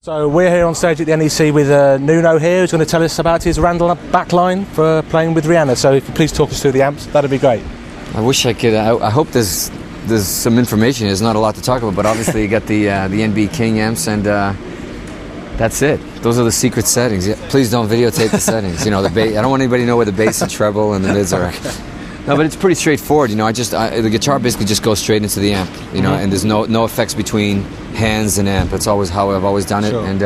So we're here on stage at the NEC with Nuno here, who's going to tell us about his Randall backline for playing with Rihanna. So if you please talk us through the amps, that'd be great. I wish I could. I hope there's some information. There's not a lot to talk about, but obviously you got the NB King amps, and that's it. Those are the secret settings. Yeah, please don't videotape the settings. You know, the bass. I don't want anybody to know where the bass and treble and the mids are. No, but it's pretty straightforward. You know, the guitar basically just goes straight into the amp. You know, and there's no effects between hands and amp. It's always how I've always done it, sure. And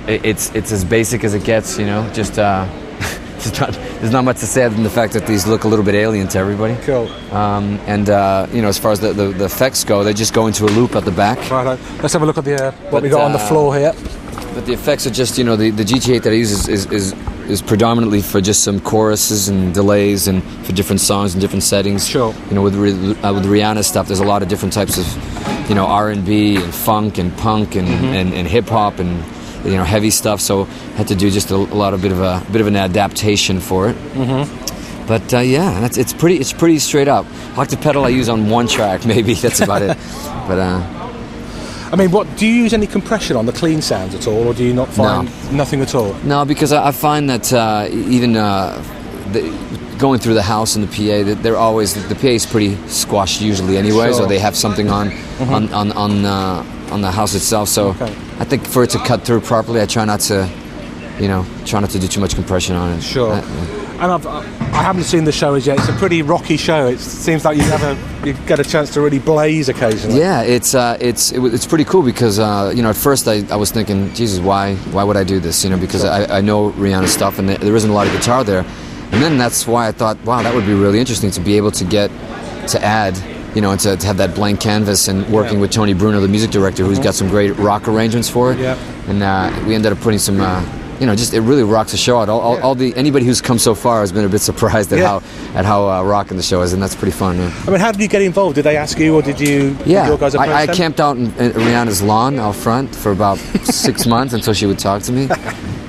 it's as basic as it gets. You know, just there's not much to say other than the fact that these look a little bit alien to everybody. Cool. You know, as far as the effects go, they just go into a loop at the back. Right. Let's have a look at the what we got on the floor here. But the effects are just, you know, the GT8 that I use is predominantly for just some choruses and delays and for different songs and different settings. Sure. You know, with Rihanna stuff, there's a lot of different types of, you know, R&B and funk and punk and hip hop and, you know, heavy stuff. So I had to do just a bit of an adaptation for it. Mm-hmm. But yeah, it's pretty straight up. Octave pedal I use on one track, maybe that's about it. But I mean, do you use any compression on the clean sounds at all, or do you not find nothing at all? No, because I find that even going through the house and the PA, that they're always the PA is pretty squashed usually anyway, sure. So they have something on the house itself. So okay. I think for it to cut through properly, I try not to do too much compression on it. Sure. And I haven't seen the show as yet. It's a pretty rocky show. It seems like you get a chance to really blaze occasionally. Yeah, it's pretty cool because you know, at first I was thinking, Jesus, why would I do this? You know, because sure. I know Rihanna stuff and there isn't a lot of guitar there, and then that's why I thought, wow, that would be really interesting to be able to add. You know, and to have that blank canvas and working with Tony Bruno, the music director, who's got some great rock arrangements for it. Yeah. And we ended up putting some. You know, just it really rocks the show out. Anybody who's come so far has been a bit surprised at how rocking the show is, and that's pretty fun. Yeah. I mean, how did you get involved? Did they ask you, or did you? Yeah, did your guys I camped out in Rihanna's lawn out front for about 6 months until she would talk to me,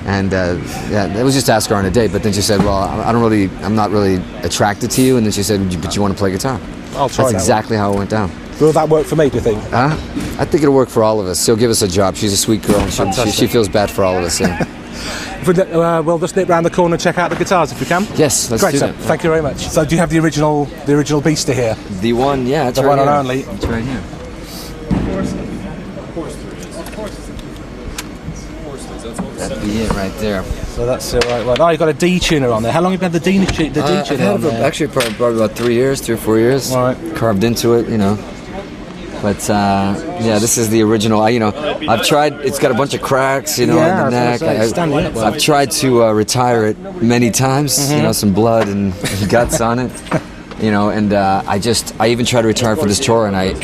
and it was just to ask her on a date. But then she said, "Well, I'm not really attracted to you," and then she said, "But you want to play guitar?" I'll try. That's exactly how it went down. Will that work for me, do you think? I think it'll work for all of us. She'll give us a job. She's a sweet girl, and she feels bad for all of us. Yeah. We'll just nip round the corner and check out the guitars if we can. Yes, let's do that. Thank you very much. So, do you have the original Beaster here? The one, yeah, it's the right one here. and only. It's right here. That'd be it right there. So that's the right one. Oh, you got a D tuner on there. How long have you had the D tuner on there? Actually, probably about 3 or 4 years. All right. Carved into it, you know. But yeah, this is the original. I've tried. It's got a bunch of cracks, you know, in the neck. I've tried to retire it many times. Mm-hmm. You know, some blood and guts on it. You know, and I even tried to retire for this tour, and I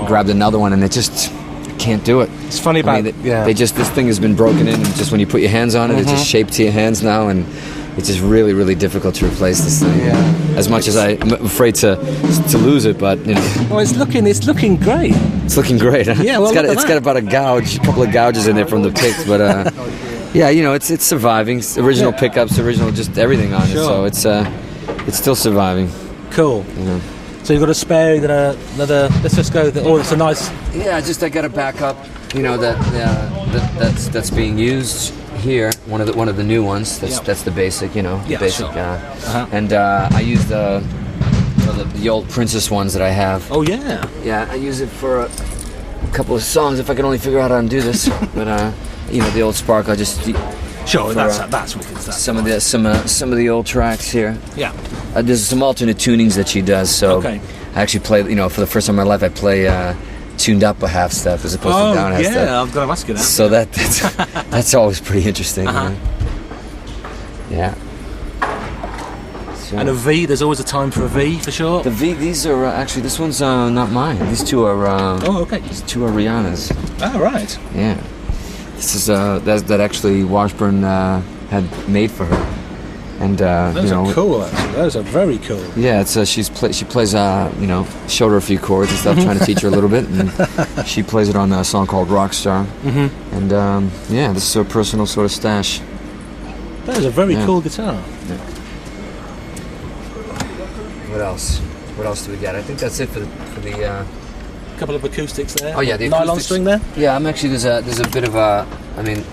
grabbed another one, and it just can't do it. It's funny about this thing has been broken in, and just when you put your hands on it, it's just shaped to your hands now, and it's just really, really difficult to replace this thing. Yeah. As much as I'm afraid to lose it, but you know. Well, it's looking great. It's looking great. Huh? Yeah, well, it's got about a couple of gouges in there from the picks, but yeah, you know, it's surviving. Original pickups, original just everything on it, so it's still surviving. Cool. You know. So you've got a spare, you've got another. Let's just go. It's a nice. Yeah, I got a backup. You know that's being used here. One of the new ones. That's the basic. You know, the basic. Sure. And I use the old Princess ones that I have. Oh yeah. Yeah, I use it for a couple of songs if I can only figure out how to do this. But you know, the old Spark. I just. Sure, that's wicked. Some of the old tracks here. Yeah. There's some alternate tunings that she does. So I actually play. You know, for the first time in my life, I play tuned up a half step as opposed to down half step. Yeah, I've got to ask you that. So that's always pretty interesting. You know? Yeah. So, and a V. There's always a time for a V for sure. The V. These are actually. This one's not mine. These two are. These two are Rihanna's. Oh right. Yeah. This is that actually Washburn had made for her, and those are cool. Actually, those are very cool. Yeah, it's she plays you know, showed her a few chords and stuff, trying to teach her a little bit, and she plays it on a song called Rockstar. Mm-hmm. And yeah, this is her personal sort of stash. That is a very cool guitar. Yeah. What else? What else do we got? I think that's it for the A couple of acoustics there. Oh yeah, the nylon acoustics. string there. Yeah, I'm actually there's a bit of a, I mean,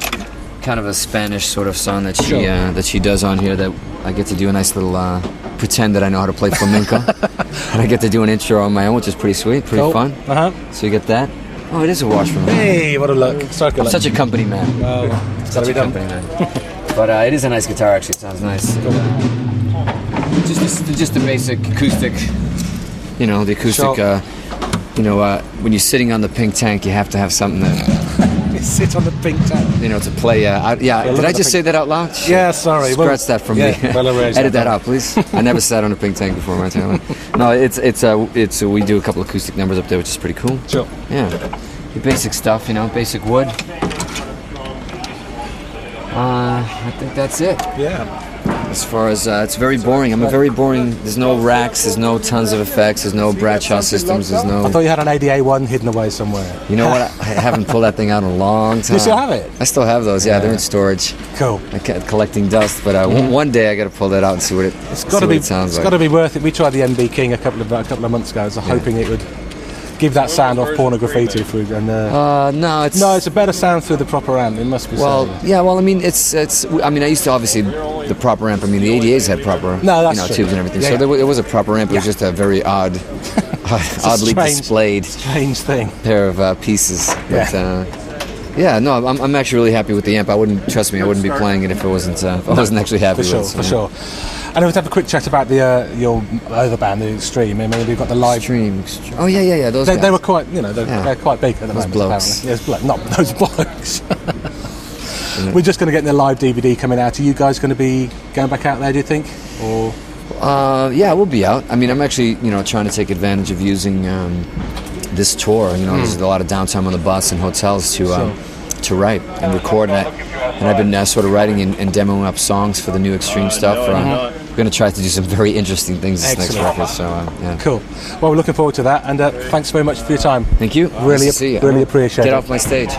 kind of a Spanish sort of song that she does on here that I get to do a nice little pretend that I know how to play flamenco, and I get to do an intro on my own, which is pretty sweet, pretty fun. So you get that. Oh, it is a washroom. Hey, what a look! I'm such a company man. Oh, Such a company man. But it is a nice guitar. Actually, it sounds nice. Cool. Just the basic acoustic. You know, the acoustic. When you're sitting on the pink tank, you have to have something that. You sit on the pink tank. You know, to play. Did I just say that out loud? Yeah, sorry. Scratch that from me. Edit that out, please. I never sat on a pink tank before my time. No, it's we do a couple acoustic numbers up there, which is pretty cool. Sure. Yeah, the basic stuff, basic wood. I think that's it. Yeah. As far as it's very boring. I'm a very boring. There's no racks. There's no tons of effects. There's no Bradshaw systems. There's no. I thought you had an ADA one hidden away somewhere. You know what? I haven't pulled that thing out in a long time. You still have it? I still have those. Yeah, they're in storage. Cool. I kept collecting dust, but one day I got to pull that out and see what it. It's got to be. It sounds got to be worth it. We tried the NB King a couple of months ago. So hoping it would give that sound off pornography through. And no, it's a better sound through the proper amp. It must be. Well, yeah. Well, I mean, it's. I mean, I used to obviously the proper amp. I mean, the ADAs had proper true. tubes and everything. Yeah, so it was a proper amp. It was just a very oddly displayed strange thing pair of pieces. But, yeah. No, I'm actually really happy with the amp. I wouldn't be playing it if I wasn't actually happy with it. For sure. And let's have a quick chat about your other band, the Extreme. I mean, we've got the live. Extreme. Oh yeah. Those they were quite, they're quite big at the moment. Blokes. Apparently. Not those blokes. We're just going to get the live DVD coming out. Are you guys going to be going back out there? Do you think? Or yeah, we'll be out. I mean, I'm actually trying to take advantage of using this tour. There's a lot of downtime on the bus and hotels to write and record. And I've been sort of writing and demoing up songs for the new Extreme stuff. We're going to try to do some very interesting things this next record. So yeah. Cool. Well, we're looking forward to that. And thanks very much for your time. Thank you. Really, nice to see you. Really appreciate it. Get off my stage.